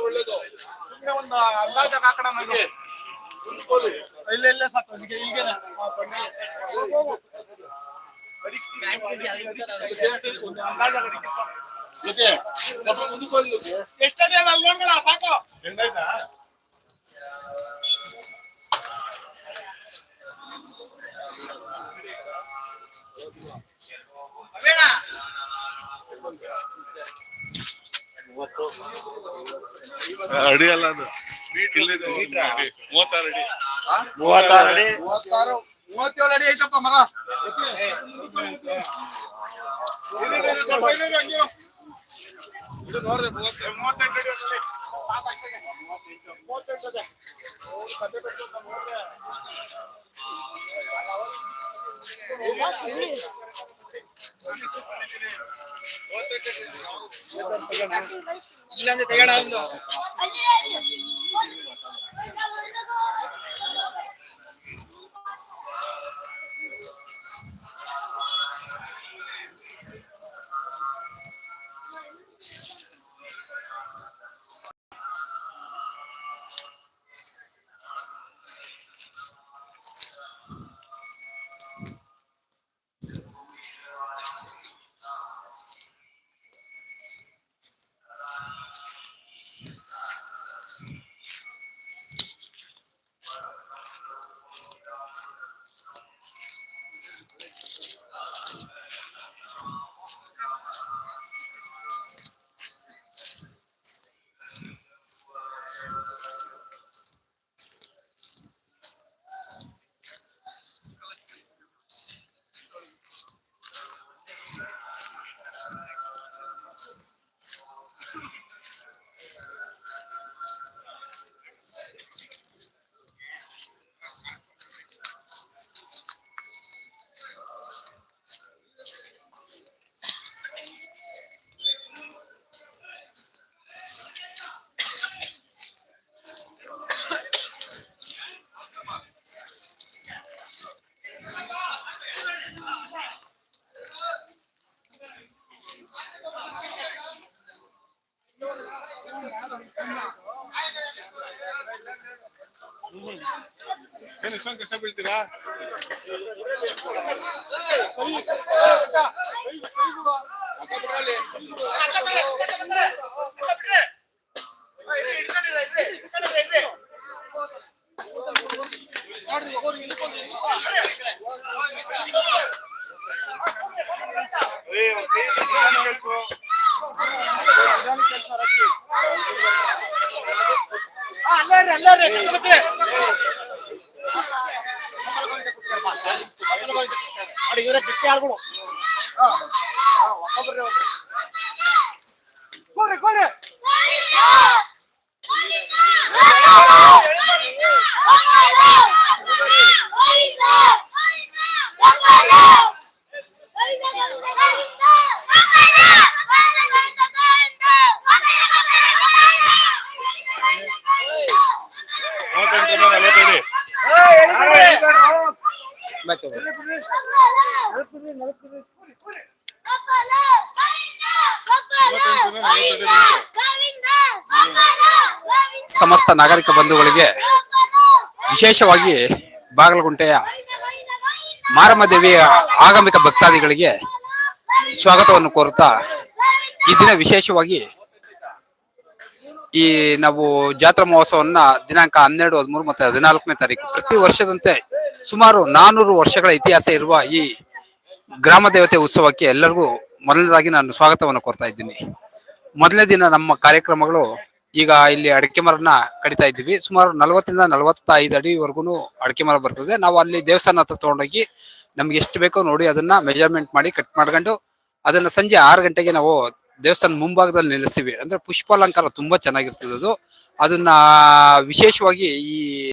ಒಳ್ಳೇದು. ಸುಮ್ಮನೆ ಒಂದು ಅಂದಾಜಾಗ ಹಾಕೋಣ ನನಗೆ. ಇಲ್ಲ ಇಲ್ಲ ಸಾಕು ಈಗ ಈಗೇನೆ ಎಷ್ಟೇ ನೋಡ್ಬೇಡ ಸಾಕು ಹೆಂಗಾಯ್ತಾ ಅಡಿ ಅಲ್ಲ ಅದು 36 ಅಡಿ 37 ಅಡಿ ಐತಪ್ಪ ಮರ ನೋಡ್ರಿ 38 ಅಡಿ 38 ಅಡಿ ಇಲ್ಲಂದ್ರೆ ತೆಗಡ ಒಂದು ಏನು ಇಷ್ಟೊಂದು ಕಷ್ಟ ಬೀಳ್ತೀರಾ ಇವರೇ ಬಿಟ್ಟು ಆಳ್ಗಳು ಕೋರೆ ಕೋರೆ ಸಮಸ್ತ ನಾಗರಿಕ ಬಂಧುಗಳಿಗೆ ವಿಶೇಷವಾಗಿ ಬಾಗಲಗುಂಟೆಯ ಮಾರಮ್ಮ ದೇವಿಯ ಆಗಮಿಕ ಭಕ್ತಾದಿಗಳಿಗೆ ಸ್ವಾಗತವನ್ನು ಕೋರುತ್ತಾ ಈ ದಿನ ವಿಶೇಷವಾಗಿ ಈ ನಾವು ಜಾತ್ರಾ ಮಹೋತ್ಸವನ್ನ ದಿನಾಂಕ 12, 13 ಮತ್ತು 14ನೇ ತಾರೀಕು ಪ್ರತಿ ವರ್ಷದಂತೆ ಸುಮಾರು 400 ವರ್ಷಗಳ ಇತಿಹಾಸ ಇರುವ ಈ ಗ್ರಾಮ ದೇವತೆ ಉತ್ಸವಕ್ಕೆ ಎಲ್ಲರಿಗೂ ಮೊದಲನೇದಾಗಿ ನಾನು ಸ್ವಾಗತವನ್ನು ಕೋರ್ತಾ ಇದ್ದೀನಿ. ಮೊದಲನೇ ದಿನ ನಮ್ಮ ಕಾರ್ಯಕ್ರಮಗಳು ಈಗ ಇಲ್ಲಿ ಅಡಿಕೆ ಮರನ ಕಡಿತಾ ಇದ್ದೀವಿ. ಸುಮಾರು 40ರಿಂದ 45 ಅಡಿವರೆಗೂ ಅಡಿಕೆ ಮರ ಬರ್ತದೆ. ನಾವು ಅಲ್ಲಿ ದೇವಸ್ಥಾನ ಹತ್ರ ತಗೊಂಡೋಗಿ ನಮ್ಗೆ ಎಷ್ಟು ಬೇಕೋ ನೋಡಿ ಅದನ್ನ ಮೆಜರ್ಮೆಂಟ್ ಮಾಡಿ ಕಟ್ ಮಾಡ್ಕೊಂಡು ಅದನ್ನ ಸಂಜೆ 6 ಗಂಟೆಗೆ ನಾವು ದೇವಸ್ಥಾನ ಮುಂಭಾಗದಲ್ಲಿ ನಿಲ್ಲಿಸ್ತೀವಿ. ಅಂದ್ರೆ ಪುಷ್ಪಾಲಂಕಾರ ತುಂಬಾ ಚೆನ್ನಾಗಿರ್ತದೆ. ಅದನ್ನ ವಿಶೇಷವಾಗಿ ಈ